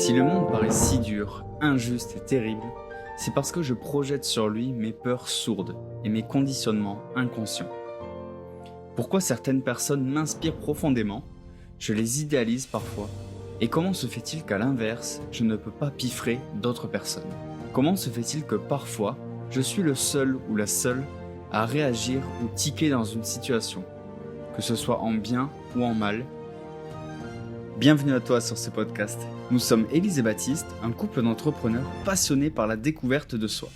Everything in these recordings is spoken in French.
Si le monde paraît si dur, injuste et terrible, c'est parce que je projette sur lui mes peurs sourdes et mes conditionnements inconscients. Pourquoi certaines personnes m'inspirent profondément, je les idéalise parfois, et comment se fait-il qu'à l'inverse, je ne peux pas piffrer d'autres personnes? Comment se fait-il que parfois, je suis le seul ou la seule à réagir ou tiquer dans une situation, que ce soit en bien ou en mal? Bienvenue à toi sur ce podcast. Nous sommes Élise et Baptiste, un couple d'entrepreneurs passionnés par la découverte de soi.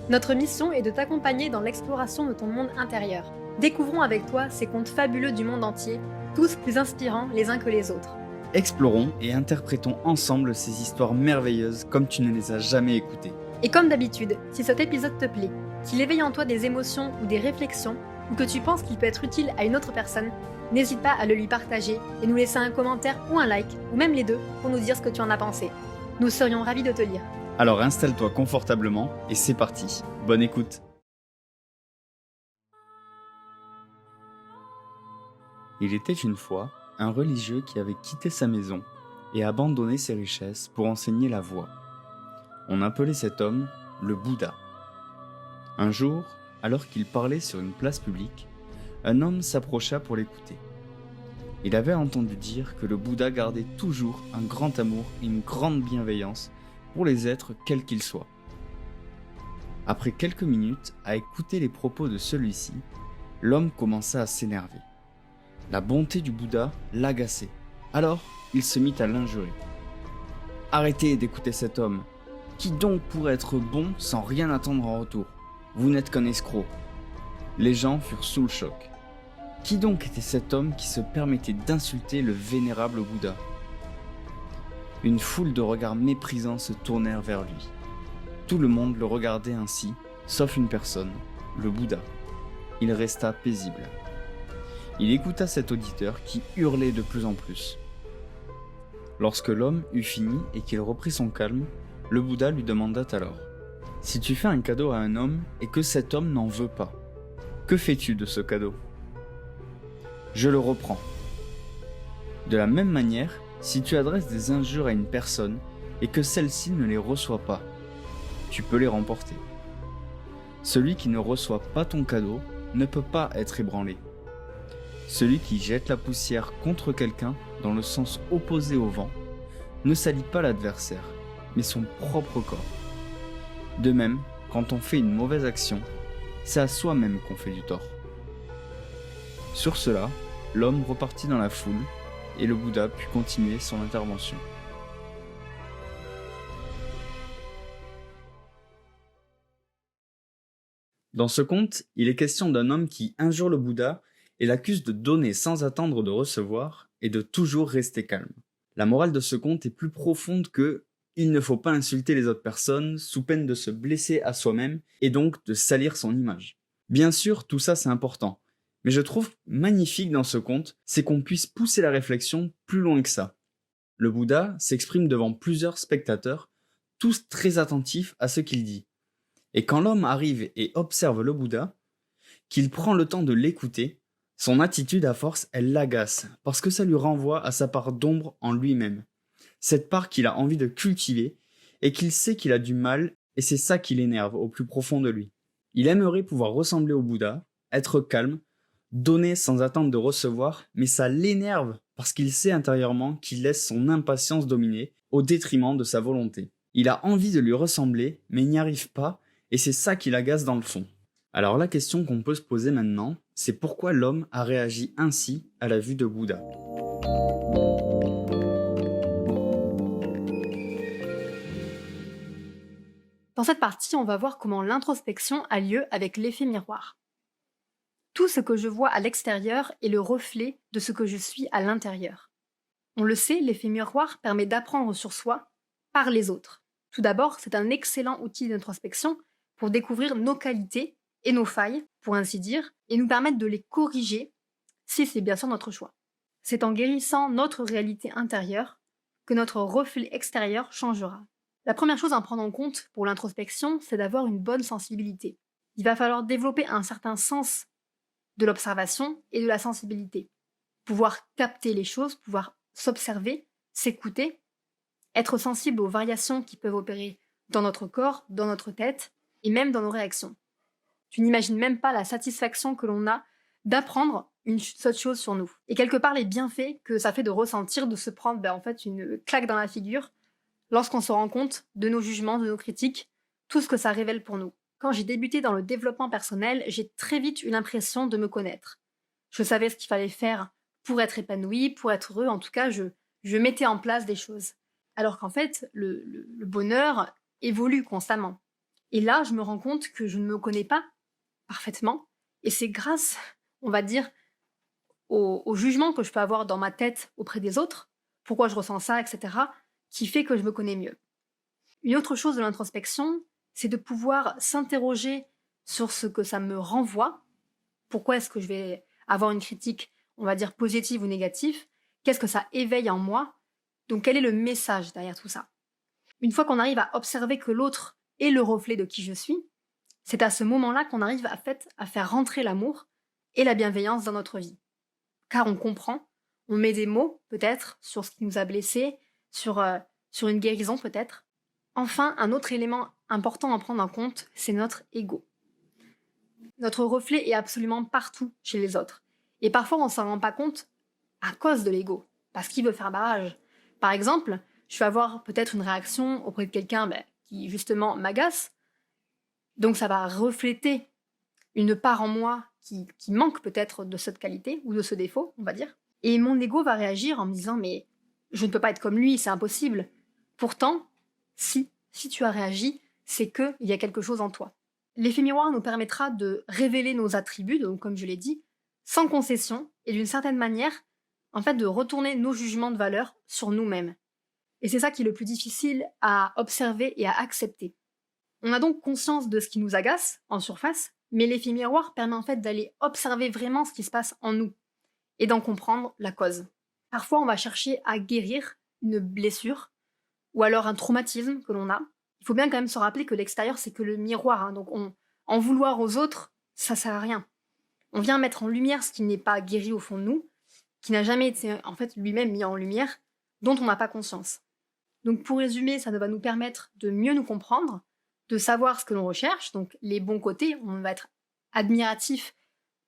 Notre mission est de t'accompagner dans l'exploration de ton monde intérieur. Découvrons avec toi ces contes fabuleux du monde entier, tous plus inspirants les uns que les autres. Explorons et interprétons ensemble ces histoires merveilleuses comme tu ne les as jamais écoutées. Et comme d'habitude, si cet épisode te plaît, qu'il éveille en toi des émotions ou des réflexions, ou que tu penses qu'il peut être utile à une autre personne, n'hésite pas à le lui partager et nous laisser un commentaire ou un like, ou même les deux, pour nous dire ce que tu en as pensé. Nous serions ravis de te lire. Alors installe-toi confortablement et c'est parti. Bonne écoute. Il était une fois un religieux qui avait quitté sa maison et abandonné ses richesses pour enseigner la voie. On appelait cet homme le Bouddha. Un jour, alors qu'il parlait sur une place publique, un homme s'approcha pour l'écouter. Il avait entendu dire que le Bouddha gardait toujours un grand amour et une grande bienveillance pour les êtres quels qu'ils soient. Après quelques minutes à écouter les propos de celui-ci, l'homme commença à s'énerver. La bonté du Bouddha l'agaçait. Alors, il se mit à l'injurer. « Arrêtez d'écouter cet homme. Qui donc pourrait être bon sans rien attendre en retour? Vous n'êtes qu'un escroc. » Les gens furent sous le choc. Qui donc était cet homme qui se permettait d'insulter le vénérable Bouddha? Une foule de regards méprisants se tournèrent vers lui. Tout le monde le regardait ainsi, sauf une personne, le Bouddha. Il resta paisible. Il écouta cet auditeur qui hurlait de plus en plus. Lorsque l'homme eut fini et qu'il reprit son calme, le Bouddha lui demanda alors : « Si tu fais un cadeau à un homme et que cet homme n'en veut pas, que fais-tu de ce cadeau ? » Je le reprends. De la même manière, si tu adresses des injures à une personne et que celle-ci ne les reçoit pas, tu peux les remporter. Celui qui ne reçoit pas ton cadeau ne peut pas être ébranlé. Celui qui jette la poussière contre quelqu'un dans le sens opposé au vent ne salit pas l'adversaire, mais son propre corps. De même, quand on fait une mauvaise action, c'est à soi-même qu'on fait du tort. Sur cela, l'homme repartit dans la foule et le Bouddha put continuer son intervention. Dans ce conte, il est question d'un homme qui injure le Bouddha et l'accuse de donner sans attendre de recevoir et de toujours rester calme. La morale de ce conte est plus profonde que il ne faut pas insulter les autres personnes sous peine de se blesser à soi-même et donc de salir son image. Bien sûr, tout ça c'est important, mais je trouve magnifique dans ce conte, c'est qu'on puisse pousser la réflexion plus loin que ça. Le Bouddha s'exprime devant plusieurs spectateurs, tous très attentifs à ce qu'il dit. Et quand l'homme arrive et observe le Bouddha, qu'il prend le temps de l'écouter, son attitude à force, elle l'agace, parce que ça lui renvoie à sa part d'ombre en lui-même. Cette part qu'il a envie de cultiver, et qu'il sait qu'il a du mal, et c'est ça qui l'énerve au plus profond de lui. Il aimerait pouvoir ressembler au Bouddha, être calme, donner sans attendre de recevoir, mais ça l'énerve, parce qu'il sait intérieurement qu'il laisse son impatience dominer, au détriment de sa volonté. Il a envie de lui ressembler, mais il n'y arrive pas, et c'est ça qui l'agace dans le fond. Alors la question qu'on peut se poser maintenant, c'est pourquoi l'homme a réagi ainsi à la vue de Bouddha. Dans cette partie, on va voir comment l'introspection a lieu avec l'effet miroir. Tout ce que je vois à l'extérieur est le reflet de ce que je suis à l'intérieur. On le sait, l'effet miroir permet d'apprendre sur soi par les autres. Tout d'abord, c'est un excellent outil d'introspection pour découvrir nos qualités et nos failles, pour ainsi dire, et nous permettre de les corriger si c'est bien sûr notre choix. C'est en guérissant notre réalité intérieure que notre reflet extérieur changera. La première chose à prendre en compte pour l'introspection, c'est d'avoir une bonne sensibilité. Il va falloir développer un certain sens de l'observation et de la sensibilité. Pouvoir capter les choses, pouvoir s'observer, s'écouter être sensible aux variations qui peuvent opérer dans notre corps, dans notre tête et même dans nos réactions. Tu n'imagines même pas la satisfaction que l'on a d'apprendre une seule chose sur nous. Et quelque part, les bienfaits que ça fait de ressentir, de se prendre en fait une claque dans la figure lorsqu'on se rend compte de nos jugements, de nos critiques, tout ce que ça révèle pour nous. Quand j'ai débuté dans le développement personnel, j'ai très vite eu l'impression de me connaître. Je savais ce qu'il fallait faire pour être épanoui, pour être heureux. En tout cas, je mettais en place des choses. Alors qu'en fait, le bonheur évolue constamment. Et là, je me rends compte que je ne me connais pas parfaitement. Et c'est grâce, on va dire, au jugement que je peux avoir dans ma tête auprès des autres, pourquoi je ressens ça, etc., qui fait que je me connais mieux. Une autre chose de l'introspection, c'est de pouvoir s'interroger sur ce que ça me renvoie. Pourquoi est-ce que je vais avoir une critique, on va dire, positive ou négative? Qu'est-ce que ça éveille en moi? Donc quel est le message derrière tout ça? Une fois qu'on arrive à observer que l'autre est le reflet de qui je suis, c'est à ce moment-là qu'on arrive à faire rentrer l'amour et la bienveillance dans notre vie. Car on comprend, on met des mots peut-être sur ce qui nous a blessés, sur une guérison peut-être. Enfin, un autre élément important à prendre en compte, c'est notre ego. Notre reflet est absolument partout chez les autres. Et parfois, on ne s'en rend pas compte à cause de l'ego, parce qu'il veut faire barrage. Par exemple, je vais avoir peut-être une réaction auprès de quelqu'un qui justement m'agace, donc ça va refléter une part en moi qui manque peut-être de cette qualité, ou de ce défaut, on va dire. Et mon ego va réagir en me disant « mais je ne peux pas être comme lui, c'est impossible ». Pourtant, si tu as réagi, c'est qu'il y a quelque chose en toi. L'effet miroir nous permettra de révéler nos attributs, donc comme je l'ai dit, sans concession, et d'une certaine manière, en fait, de retourner nos jugements de valeur sur nous-mêmes. Et c'est ça qui est le plus difficile à observer et à accepter. On a donc conscience de ce qui nous agace, en surface, mais l'effet miroir permet en fait d'aller observer vraiment ce qui se passe en nous, et d'en comprendre la cause. Parfois, on va chercher à guérir une blessure, ou alors un traumatisme que l'on a. Il faut bien quand même se rappeler que l'extérieur, c'est que le miroir, donc en vouloir aux autres, ça sert à rien. On vient mettre en lumière ce qui n'est pas guéri au fond de nous, qui n'a jamais été en fait lui-même mis en lumière, dont on n'a pas conscience. Donc pour résumer, ça va nous permettre de mieux nous comprendre, de savoir ce que l'on recherche, donc les bons côtés, on va être admiratif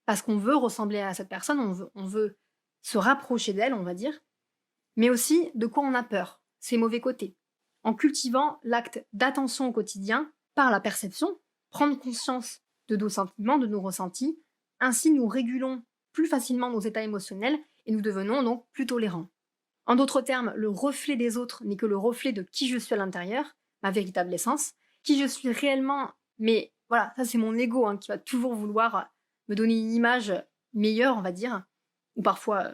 parce qu'on veut ressembler à cette personne, on veut se rapprocher d'elle, on va dire, mais aussi de quoi on a peur, ses mauvais côtés. En cultivant l'acte d'attention au quotidien par la perception, prendre conscience de nos sentiments, de nos ressentis, ainsi nous régulons plus facilement nos états émotionnels et nous devenons donc plus tolérants. En d'autres termes, le reflet des autres n'est que le reflet de qui je suis à l'intérieur, ma véritable essence, qui je suis réellement, mais voilà, ça c'est mon ego qui va toujours vouloir me donner une image meilleure, on va dire, ou parfois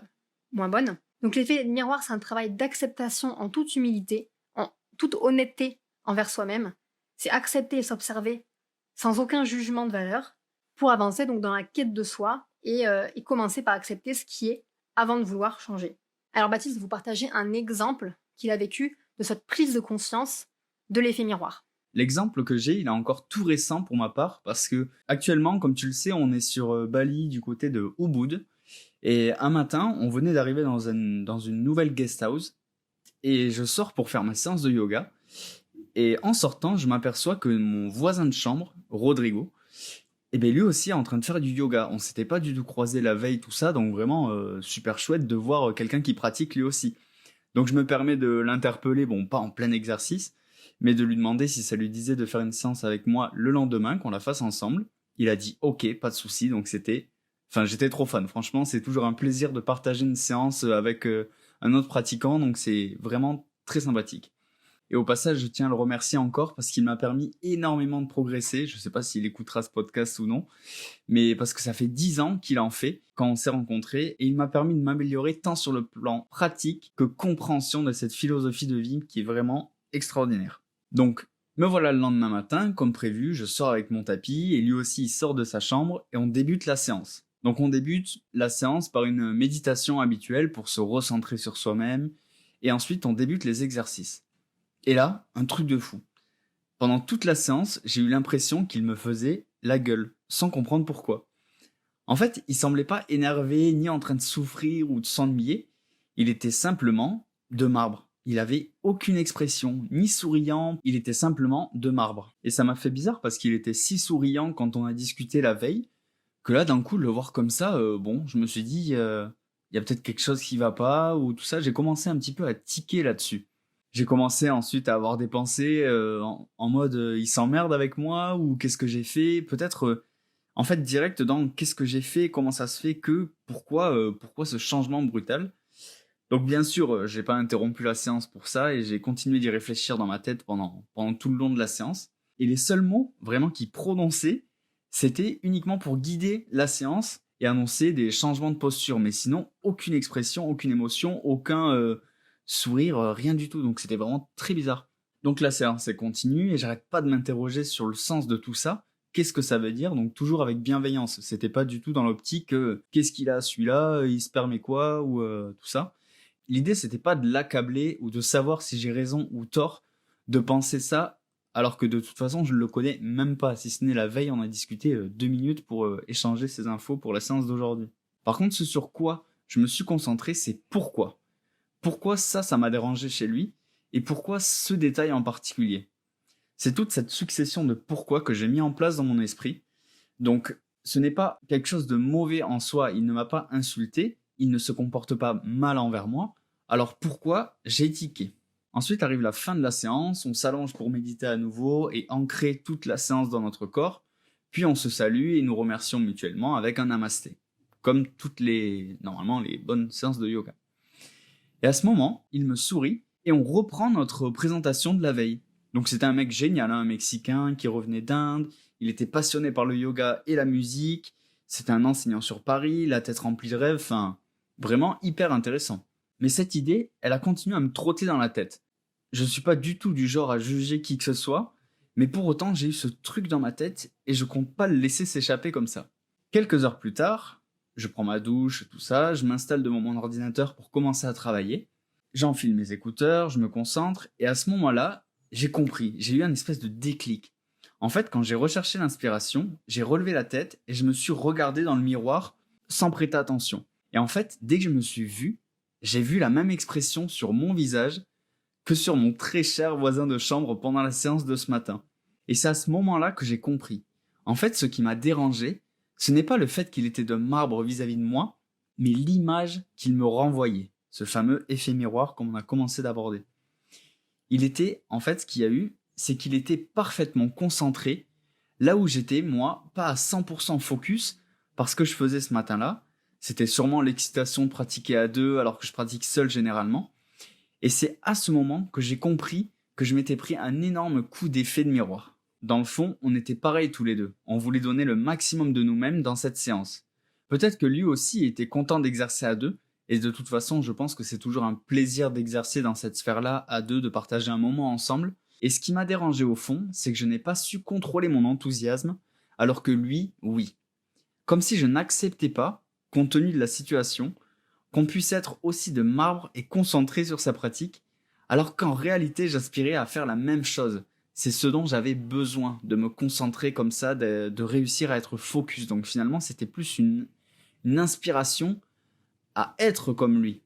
moins bonne. Donc l'effet miroir, c'est un travail d'acceptation en toute humilité, en toute honnêteté envers soi-même. C'est accepter et s'observer sans aucun jugement de valeur pour avancer donc dans la quête de soi et commencer par accepter ce qui est avant de vouloir changer. Alors Baptiste, vous partagez un exemple qu'il a vécu de cette prise de conscience de l'effet miroir. L'exemple que j'ai, il est encore tout récent pour ma part, parce que actuellement, comme tu le sais, on est sur Bali du côté de Ubud, et un matin, on venait d'arriver dans une nouvelle guest house, et je sors pour faire ma séance de yoga, et en sortant, je m'aperçois que mon voisin de chambre, Rodrigo, lui aussi est en train de faire du yoga. On s'était pas du tout croisé la veille, tout ça, donc vraiment super chouette de voir quelqu'un qui pratique lui aussi. Donc je me permets de l'interpeller, bon pas en plein exercice, mais de lui demander si ça lui disait de faire une séance avec moi le lendemain, qu'on la fasse ensemble. Il a dit ok, pas de souci, donc j'étais trop fan. Franchement, c'est toujours un plaisir de partager une séance avec un autre pratiquant, donc c'est vraiment très sympathique. Et au passage, je tiens à le remercier encore parce qu'il m'a permis énormément de progresser. Je sais pas s'il écoutera ce podcast ou non, mais parce que ça fait 10 ans qu'il en fait quand on s'est rencontrés et il m'a permis de m'améliorer tant sur le plan pratique que compréhension de cette philosophie de vie qui est vraiment extraordinaire. Donc, me voilà le lendemain matin, comme prévu, je sors avec mon tapis et lui aussi il sort de sa chambre et on débute la séance. Donc on débute la séance par une méditation habituelle pour se recentrer sur soi-même et ensuite on débute les exercices. Et là, un truc de fou. Pendant toute la séance, j'ai eu l'impression qu'il me faisait la gueule, sans comprendre pourquoi. En fait, il semblait pas énervé, ni en train de souffrir ou de s'ennuyer. Il était simplement de marbre. il avait aucune expression, ni souriant, il était simplement de marbre. Et ça m'a fait bizarre parce qu'il était si souriant quand on a discuté la veille, que là, d'un coup, le voir comme ça, je me suis dit, il y a peut-être quelque chose qui va pas, ou tout ça. J'ai commencé un petit peu à tiquer là-dessus. J'ai commencé ensuite à avoir des pensées en mode, il s'emmerde avec moi, ou qu'est-ce que j'ai fait? Peut-être, en fait, direct dans qu'est-ce que j'ai fait, comment ça se fait que, pourquoi ce changement brutal? Donc bien sûr, j'ai pas interrompu la séance pour ça et j'ai continué d'y réfléchir dans ma tête pendant tout le long de la séance. Et les seuls mots vraiment qu'il prononçait, c'était uniquement pour guider la séance et annoncer des changements de posture. Mais sinon, aucune expression, aucune émotion, aucun sourire, rien du tout. Donc c'était vraiment très bizarre. Donc la séance est continue et j'arrête pas de m'interroger sur le sens de tout ça. Qu'est-ce que ça veut dire? Donc toujours avec bienveillance. C'était pas du tout dans l'optique qu'est-ce qu'il a celui-là, il se permet quoi ou tout ça. L'idée, c'était pas de l'accabler ou de savoir si j'ai raison ou tort de penser ça, alors que de toute façon, je ne le connais même pas. Si ce n'est la veille, on a discuté 2 minutes pour échanger ces infos pour la séance d'aujourd'hui. Par contre, ce sur quoi je me suis concentré, c'est pourquoi. Pourquoi ça m'a dérangé chez lui, et pourquoi ce détail en particulier. C'est toute cette succession de pourquoi que j'ai mis en place dans mon esprit. Donc, ce n'est pas quelque chose de mauvais en soi, il ne m'a pas insulté, il ne se comporte pas mal envers moi, alors pourquoi j'ai tiqué? Ensuite arrive la fin de la séance, on s'allonge pour méditer à nouveau et ancrer toute la séance dans notre corps, puis on se salue et nous remercions mutuellement avec un namasté, comme normalement les bonnes séances de yoga. Et à ce moment, il me sourit et on reprend notre présentation de la veille. Donc c'était un mec génial, un Mexicain qui revenait d'Inde, il était passionné par le yoga et la musique, c'était un enseignant sur Paris, la tête remplie de rêves, enfin, vraiment hyper intéressant. Mais cette idée, elle a continué à me trotter dans la tête. Je ne suis pas du tout du genre à juger qui que ce soit, mais pour autant j'ai eu ce truc dans ma tête et je compte pas le laisser s'échapper comme ça. Quelques heures plus tard, je prends ma douche, tout ça, je m'installe devant mon ordinateur pour commencer à travailler, j'enfile mes écouteurs, je me concentre, et à ce moment-là, j'ai compris, j'ai eu un espèce de déclic. En fait, quand j'ai recherché l'inspiration, j'ai relevé la tête et je me suis regardé dans le miroir sans prêter attention. Et en fait, dès que je me suis vu, j'ai vu la même expression sur mon visage que sur mon très cher voisin de chambre pendant la séance de ce matin. Et c'est à ce moment-là que j'ai compris. En fait, ce qui m'a dérangé, ce n'est pas le fait qu'il était de marbre vis-à-vis de moi, mais l'image qu'il me renvoyait. Ce fameux effet miroir comme on a commencé d'aborder. Ce qu'il y a eu, c'est qu'il était parfaitement concentré, là où j'étais, moi, pas à 100% focus, parce que je faisais ce matin-là. C'était sûrement l'excitation de pratiquer à deux, alors que je pratique seul généralement. Et c'est à ce moment que j'ai compris que je m'étais pris un énorme coup d'effet de miroir. Dans le fond, on était pareils tous les deux. On voulait donner le maximum de nous-mêmes dans cette séance. Peut-être que lui aussi était content d'exercer à deux, et de toute façon, je pense que c'est toujours un plaisir d'exercer dans cette sphère-là à deux, de partager un moment ensemble. Et ce qui m'a dérangé au fond, c'est que je n'ai pas su contrôler mon enthousiasme, alors que lui, oui. Comme si je n'acceptais pas, compte tenu de la situation, qu'on puisse être aussi de marbre et concentré sur sa pratique, alors qu'en réalité j'aspirais à faire la même chose. C'est ce dont j'avais besoin, de me concentrer comme ça, de réussir à être focus. Donc finalement c'était plus une inspiration à être comme lui.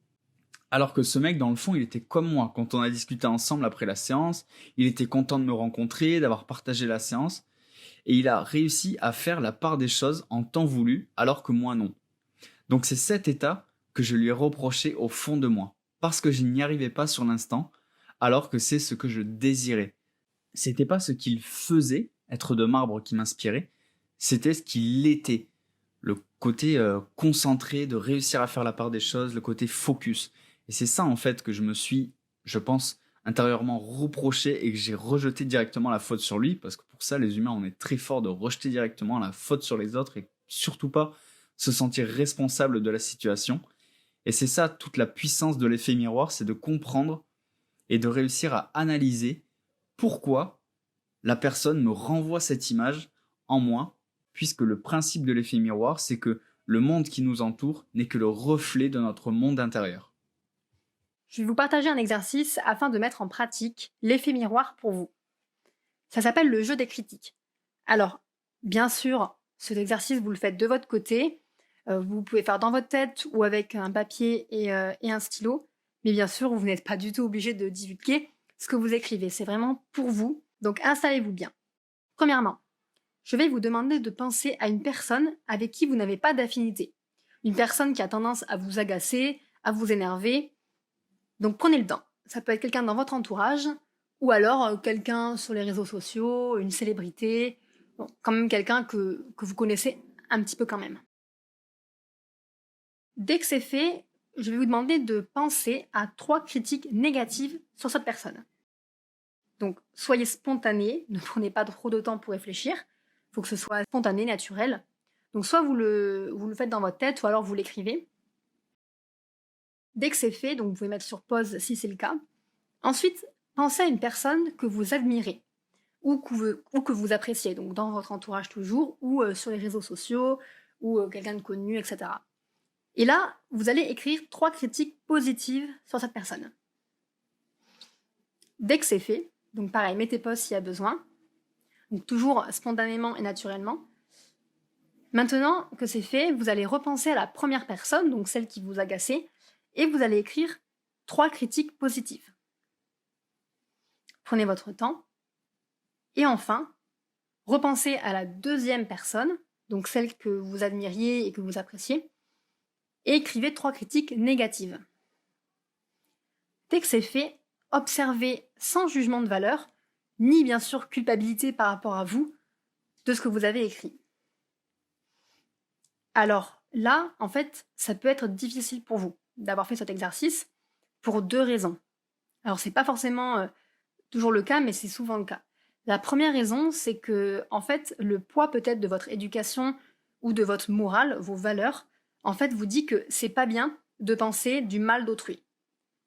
Alors que ce mec, dans le fond, il était comme moi. Quand on a discuté ensemble après la séance, il était content de me rencontrer, d'avoir partagé la séance, et il a réussi à faire la part des choses en temps voulu, alors que moi non. Donc c'est cet état que je lui ai reproché au fond de moi, parce que je n'y arrivais pas sur l'instant, alors que c'est ce que je désirais. C'était pas ce qu'il faisait, être de marbre, qui m'inspirait, c'était ce qu'il était. Le côté concentré, de réussir à faire la part des choses, le côté focus. Et c'est ça en fait que je me suis, je pense, intérieurement reproché et que j'ai rejeté directement la faute sur lui, parce que pour ça, les humains, on est très fort de rejeter directement la faute sur les autres et surtout pas se sentir responsable de la situation. Et c'est ça toute la puissance de l'effet miroir, c'est de comprendre et de réussir à analyser pourquoi la personne me renvoie cette image en moi, puisque le principe de l'effet miroir, c'est que le monde qui nous entoure n'est que le reflet de notre monde intérieur. Je vais vous partager un exercice afin de mettre en pratique l'effet miroir pour vous. Ça s'appelle le jeu des critiques. Alors, bien sûr, cet exercice, vous le faites de votre côté. Vous pouvez faire dans votre tête ou avec un papier et un stylo. Mais bien sûr, vous n'êtes pas du tout obligé de divulguer ce que vous écrivez. C'est vraiment pour vous. Donc installez-vous bien. Premièrement, je vais vous demander de penser à une personne avec qui vous n'avez pas d'affinité. Une personne qui a tendance à vous agacer, à vous énerver. Donc prenez le temps. Ça peut être quelqu'un dans votre entourage, ou alors quelqu'un sur les réseaux sociaux, une célébrité, bon, quand même quelqu'un que vous connaissez un petit peu quand même. Dès que c'est fait, je vais vous demander de penser à 3 critiques négatives sur cette personne. Donc, soyez spontané, ne prenez pas trop de temps pour réfléchir. Il faut que ce soit spontané, naturel. Donc, soit vous le faites dans votre tête, ou alors vous l'écrivez. Dès que c'est fait, donc vous pouvez mettre sur pause si c'est le cas. Ensuite, pensez à une personne que vous admirez ou que vous appréciez, donc dans votre entourage toujours, ou sur les réseaux sociaux, ou quelqu'un de connu, etc. Et là, vous allez écrire 3 critiques positives sur cette personne. Dès que c'est fait, donc pareil, mettez pause s'il y a besoin, donc toujours spontanément et naturellement. Maintenant que c'est fait, vous allez repenser à la première personne, donc celle qui vous agaçait, et vous allez écrire 3 critiques positives. Prenez votre temps. Et enfin, repensez à la deuxième personne, donc celle que vous admiriez et que vous appréciez, et écrivez 3 critiques négatives. Dès que c'est fait, observez sans jugement de valeur, ni bien sûr culpabilité par rapport à vous, de ce que vous avez écrit. Alors là, en fait, ça peut être difficile pour vous d'avoir fait cet exercice pour 2 raisons. Alors c'est pas forcément toujours le cas, mais c'est souvent le cas. La première raison, c'est que, en fait, le poids peut-être de votre éducation ou de votre morale, vos valeurs, en fait, vous dit que c'est pas bien de penser du mal d'autrui.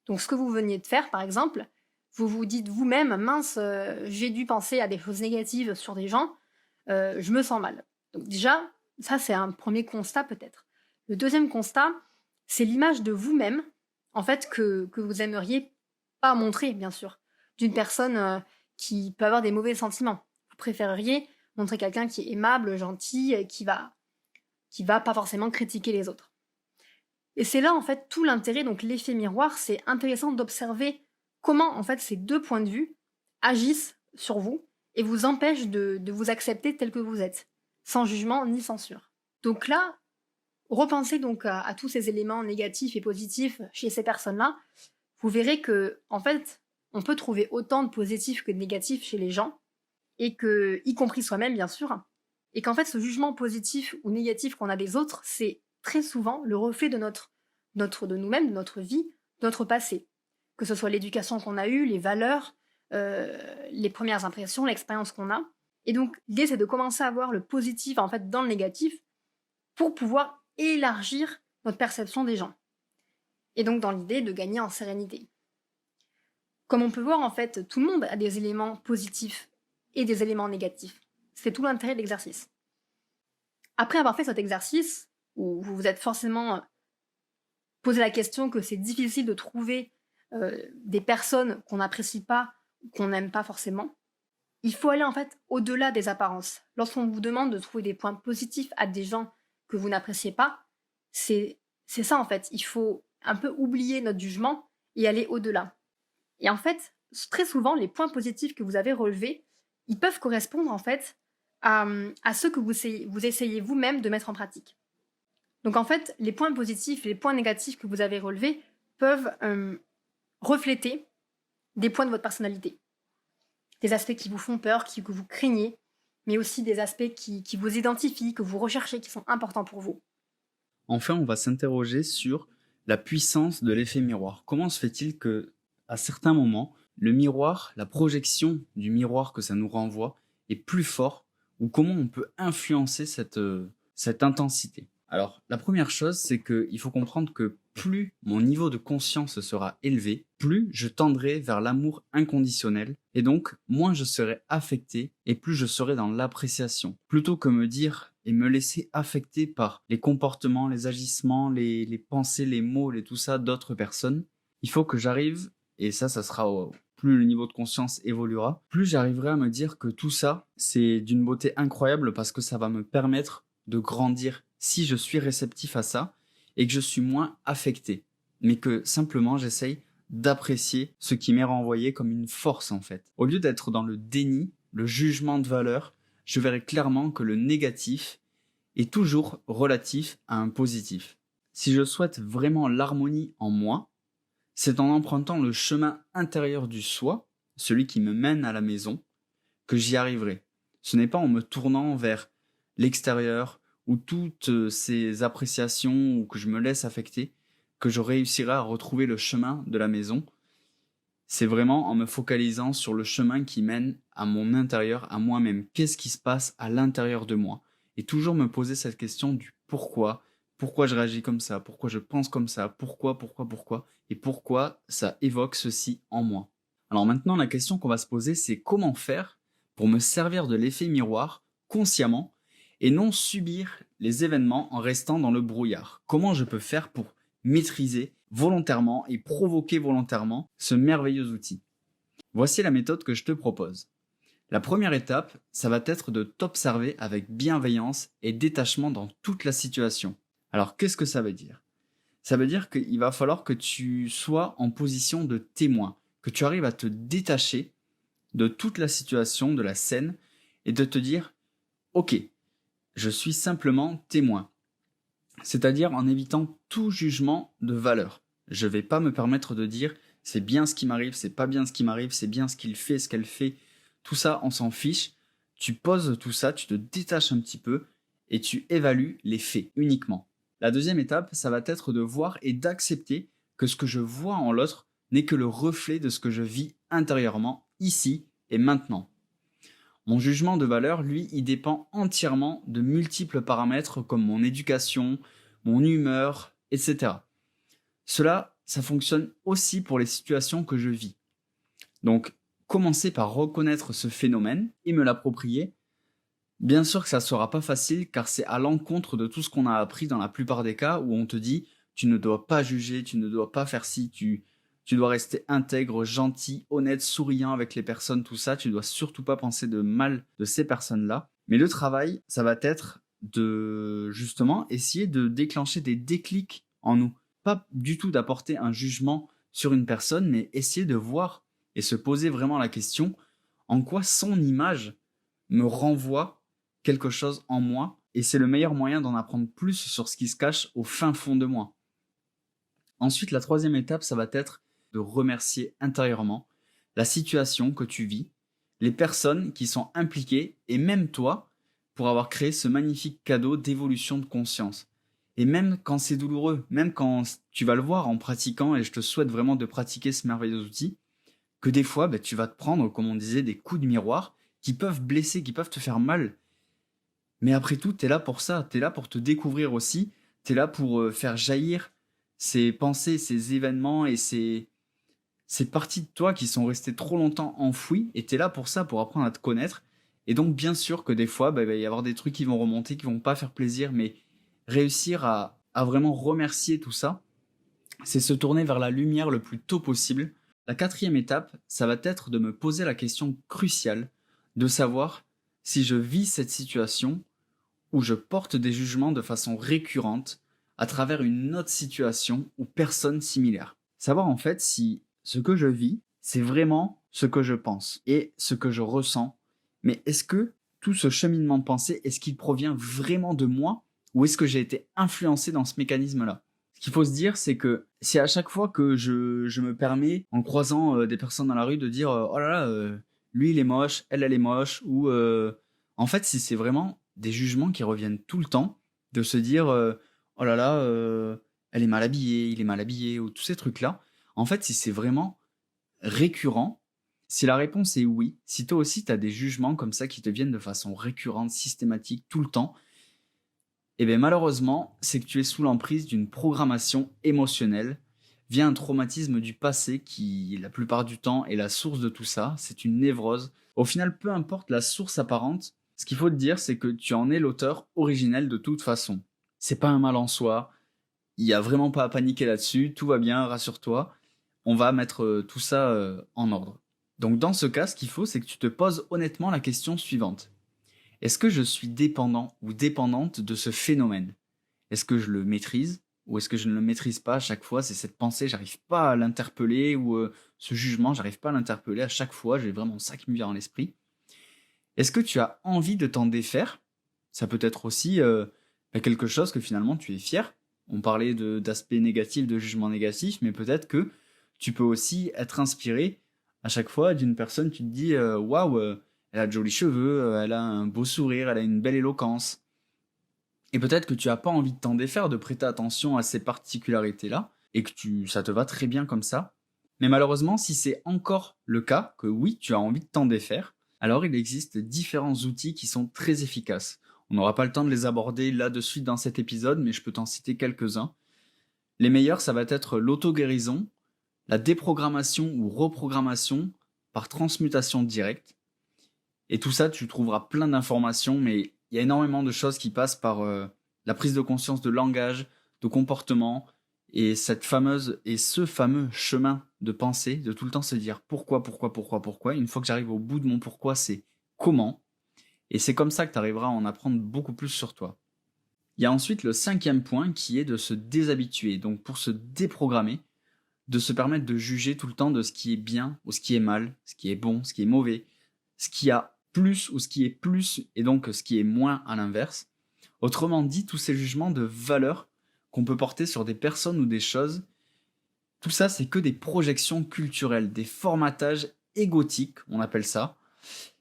Donc, ce que vous veniez de faire, par exemple, vous vous dites vous-même, mince, j'ai dû penser à des choses négatives sur des gens, je me sens mal. Donc, déjà, ça, c'est un premier constat peut-être. Le deuxième constat, c'est l'image de vous-même, en fait, que vous aimeriez pas montrer, bien sûr, d'une personne qui peut avoir des mauvais sentiments. Vous préféreriez montrer quelqu'un qui est aimable, gentil, et qui va pas forcément critiquer les autres. Et c'est là en fait tout l'intérêt, donc l'effet miroir, c'est intéressant d'observer comment en fait ces 2 points de vue agissent sur vous et vous empêchent de vous accepter tel que vous êtes, sans jugement ni censure. Donc là, repensez donc à tous ces éléments négatifs et positifs chez ces personnes-là, vous verrez que en fait, on peut trouver autant de positifs que de négatifs chez les gens, et que, y compris soi-même bien sûr, et qu'en fait ce jugement positif ou négatif qu'on a des autres, c'est très souvent le reflet de de nous-mêmes, de notre vie, de notre passé. Que ce soit l'éducation qu'on a eue, les valeurs, les premières impressions, l'expérience qu'on a. Et donc l'idée c'est de commencer à voir le positif en fait dans le négatif pour pouvoir élargir notre perception des gens. Et donc dans l'idée de gagner en sérénité. Comme on peut voir, en fait, tout le monde a des éléments positifs et des éléments négatifs. C'est tout l'intérêt de l'exercice. Après avoir fait cet exercice, où vous vous êtes forcément posé la question que c'est difficile de trouver des personnes qu'on n'apprécie pas ou qu'on n'aime pas forcément, il faut aller en fait au-delà des apparences. Lorsqu'on vous demande de trouver des points positifs à des gens que vous n'appréciez pas, c'est ça en fait. Il faut un peu oublier notre jugement et aller au-delà. Et en fait, très souvent, les points positifs que vous avez relevés, ils peuvent correspondre en fait à ceux que vous essayez vous-même de mettre en pratique. Donc en fait, les points positifs et les points négatifs que vous avez relevés peuvent refléter des points de votre personnalité. Des aspects qui vous font peur, que vous craignez, mais aussi des aspects qui vous identifient, que vous recherchez, qui sont importants pour vous. Enfin, on va s'interroger sur la puissance de l'effet miroir. Comment se fait-il que, à certains moments, le miroir, la projection du miroir que ça nous renvoie est plus fort, ou comment on peut influencer cette intensité? Alors, la première chose, c'est qu'il faut comprendre que plus mon niveau de conscience sera élevé, plus je tendrai vers l'amour inconditionnel, et donc moins je serai affecté et plus je serai dans l'appréciation. Plutôt que me dire et me laisser affecter par les comportements, les agissements, les pensées, les mots, tout ça d'autres personnes, il faut que j'arrive, et ça sera plus le niveau de conscience évoluera, plus j'arriverai à me dire que tout ça, c'est d'une beauté incroyable parce que ça va me permettre de grandir si je suis réceptif à ça et que je suis moins affecté. mais que simplement j'essaye d'apprécier ce qui m'est renvoyé comme une force en fait. Au lieu d'être dans le déni, le jugement de valeur, je verrai clairement que le négatif est toujours relatif à un positif. Si je souhaite vraiment l'harmonie en moi, c'est en empruntant le chemin intérieur du soi, celui qui me mène à la maison, que j'y arriverai. Ce n'est pas en me tournant vers l'extérieur ou toutes ces appréciations ou que je me laisse affecter que je réussirai à retrouver le chemin de la maison. C'est vraiment en me focalisant sur le chemin qui mène à mon intérieur, à moi-même. Qu'est-ce qui se passe à l'intérieur de moi? Et toujours me poser cette question du pourquoi je réagis comme ça, pourquoi je pense comme ça, pourquoi, et pourquoi ça évoque ceci en moi. Alors maintenant, la question qu'on va se poser, c'est comment faire pour me servir de l'effet miroir consciemment et non subir les événements en restant dans le brouillard. Comment je peux faire pour maîtriser volontairement et provoquer volontairement ce merveilleux outil? Voici la méthode que je te propose. La première étape, ça va être de t'observer avec bienveillance et détachement dans toute la situation. Alors, qu'est-ce que ça veut dire? Ça veut dire qu'il va falloir que tu sois en position de témoin, que tu arrives à te détacher de toute la situation, de la scène, et de te dire « Ok, je suis simplement témoin ». C'est-à-dire en évitant tout jugement de valeur. Je ne vais pas me permettre de dire « c'est bien ce qui m'arrive, c'est pas bien ce qui m'arrive, c'est bien ce qu'il fait, ce qu'elle fait ». Tout ça, on s'en fiche. Tu poses tout ça, tu te détaches un petit peu et tu évalues les faits uniquement. La deuxième étape, ça va être de voir et d'accepter que ce que je vois en l'autre n'est que le reflet de ce que je vis intérieurement, ici et maintenant. Mon jugement de valeur, lui, il dépend entièrement de multiples paramètres comme mon éducation, mon humeur, etc. Cela, ça fonctionne aussi pour les situations que je vis. Donc, commencer par reconnaître ce phénomène et me l'approprier. Bien sûr que ça ne sera pas facile car c'est à l'encontre de tout ce qu'on a appris dans la plupart des cas où on te dit tu ne dois pas juger, tu ne dois pas faire ci, tu dois rester intègre, gentil, honnête, souriant avec les personnes, tout ça, tu dois surtout pas penser de mal de ces personnes-là. Mais le travail, ça va être de justement essayer de déclencher des déclics en nous. Pas du tout d'apporter un jugement sur une personne, mais essayer de voir et se poser vraiment la question en quoi son image me renvoie quelque chose en moi, et c'est le meilleur moyen d'en apprendre plus sur ce qui se cache au fin fond de moi. Ensuite, la troisième étape, ça va être de remercier intérieurement la situation que tu vis, les personnes qui sont impliquées, et même toi, pour avoir créé ce magnifique cadeau d'évolution de conscience. Et même quand c'est douloureux, même quand tu vas le voir en pratiquant, et je te souhaite vraiment de pratiquer ce merveilleux outil, que des fois, tu vas te prendre, comme on disait, des coups de miroir qui peuvent blesser, qui peuvent te faire mal. Mais après tout, tu es là pour ça, tu es là pour te découvrir aussi, tu es là pour faire jaillir ces pensées, ces événements et ces parties de toi qui sont restées trop longtemps enfouies, et tu es là pour ça, pour apprendre à te connaître. Et donc bien sûr que des fois, il va y avoir des trucs qui vont remonter, qui vont pas faire plaisir, mais réussir à vraiment remercier tout ça, c'est se tourner vers la lumière le plus tôt possible. La quatrième étape, ça va être de me poser la question cruciale de savoir si je vis cette situation où je porte des jugements de façon récurrente à travers une autre situation ou personne similaire. Savoir en fait si ce que je vis, c'est vraiment ce que je pense et ce que je ressens, mais est-ce que tout ce cheminement de pensée, est-ce qu'il provient vraiment de moi ou est-ce que j'ai été influencé dans ce mécanisme-là? Ce qu'il faut se dire, c'est que si à chaque fois que je me permets, en croisant des personnes dans la rue, de dire oh là là, lui il est moche, elle est moche, ou en fait, si c'est vraiment des jugements qui reviennent tout le temps, de se dire oh là là, elle est mal habillée, il est mal habillé, ou tous ces trucs-là, en fait, si c'est vraiment récurrent, si la réponse est oui, si toi aussi tu as des jugements comme ça qui te viennent de façon récurrente, systématique, tout le temps, eh bien malheureusement, c'est que tu es sous l'emprise d'une programmation émotionnelle via un traumatisme du passé qui, la plupart du temps, est la source de tout ça. C'est une névrose. Au final, peu importe la source apparente, ce qu'il faut te dire, c'est que tu en es l'auteur originel de toute façon. C'est pas un mal en soi. Il n'y a vraiment pas à paniquer là-dessus. Tout va bien, rassure-toi. On va mettre tout ça en ordre. Donc dans ce cas, ce qu'il faut, c'est que tu te poses honnêtement la question suivante. Est-ce que je suis dépendant ou dépendante de ce phénomène? Est-ce que je le maîtrise? ou est-ce que je ne le maîtrise pas à chaque fois? C'est cette pensée, j'arrive pas à l'interpeller ou ce jugement, j'arrive pas à l'interpeller à chaque fois, j'ai vraiment ça qui me vient à l'esprit. Est-ce que tu as envie de t'en défaire? Ça peut être aussi quelque chose que finalement tu es fier. On parlait d'aspects négatifs, de jugements négatifs, mais peut-être que tu peux aussi être inspiré à chaque fois d'une personne, tu te dis waouh, elle a de jolis cheveux, elle a un beau sourire, elle a une belle éloquence. Et peut-être que tu n'as pas envie de t'en défaire, de prêter attention à ces particularités-là, et que ça te va très bien comme ça. Mais malheureusement, si c'est encore le cas, que oui, tu as envie de t'en défaire, alors il existe différents outils qui sont très efficaces. On n'aura pas le temps de les aborder là de suite dans cet épisode, mais je peux t'en citer quelques-uns. Les meilleurs, ça va être l'auto-guérison, la déprogrammation ou reprogrammation par transmutation directe. Et tout ça, tu trouveras plein d'informations, mais il y a énormément de choses qui passent par la prise de conscience de langage, de comportement, et ce fameux chemin de pensée, de tout le temps se dire pourquoi. Une fois que j'arrive au bout de mon pourquoi, c'est comment. Et c'est comme ça que tu arriveras à en apprendre beaucoup plus sur toi. Il y a ensuite le 5e point qui est de se déshabituer. Donc pour se déprogrammer, de se permettre de juger tout le temps de ce qui est bien ou ce qui est mal, ce qui est bon, ce qui est mauvais, ce qui a plus ou ce qui est plus et donc ce qui est moins à l'inverse. Autrement dit, tous ces jugements de valeur qu'on peut porter sur des personnes ou des choses, tout ça c'est que des projections culturelles, des formatages égotiques, on appelle ça,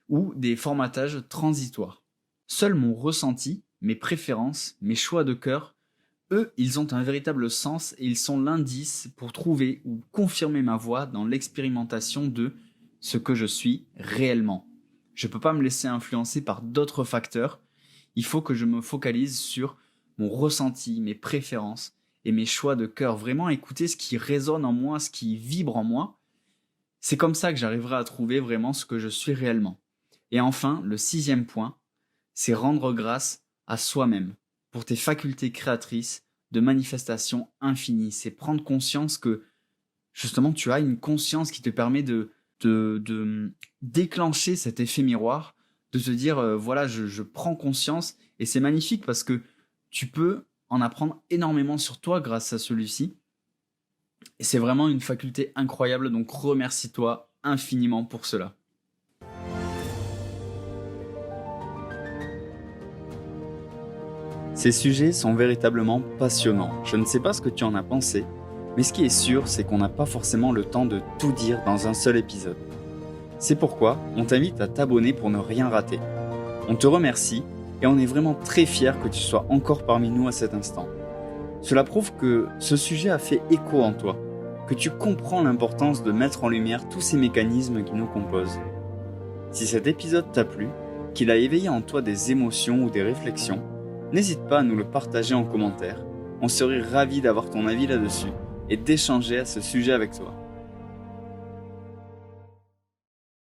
ou des formatages transitoires. Seul mon ressenti, mes préférences, mes choix de cœur, eux, ils ont un véritable sens et ils sont l'indice pour trouver ou confirmer ma voie dans l'expérimentation de ce que je suis réellement. Je ne peux pas me laisser influencer par d'autres facteurs. Il faut que je me focalise sur mon ressenti, mes préférences et mes choix de cœur. Vraiment écouter ce qui résonne en moi, ce qui vibre en moi. C'est comme ça que j'arriverai à trouver vraiment ce que je suis réellement. Et enfin, le 6e point, c'est rendre grâce à soi-même pour tes facultés créatrices de manifestation infinie. C'est prendre conscience que justement tu as une conscience qui te permet de déclencher cet effet miroir, de te dire voilà, je prends conscience et c'est magnifique parce que tu peux en apprendre énormément sur toi grâce à celui-ci. Et c'est vraiment une faculté incroyable, donc remercie-toi infiniment pour cela. Ces sujets sont véritablement passionnants. Je ne sais pas ce que tu en as pensé, mais ce qui est sûr, c'est qu'on n'a pas forcément le temps de tout dire dans un seul épisode. C'est pourquoi on t'invite à t'abonner pour ne rien rater. On te remercie et on est vraiment très fiers que tu sois encore parmi nous à cet instant. Cela prouve que ce sujet a fait écho en toi, que tu comprends l'importance de mettre en lumière tous ces mécanismes qui nous composent. Si cet épisode t'a plu, qu'il a éveillé en toi des émotions ou des réflexions, n'hésite pas à nous le partager en commentaire. On serait ravis d'avoir ton avis là-dessus et d'échanger à ce sujet avec toi.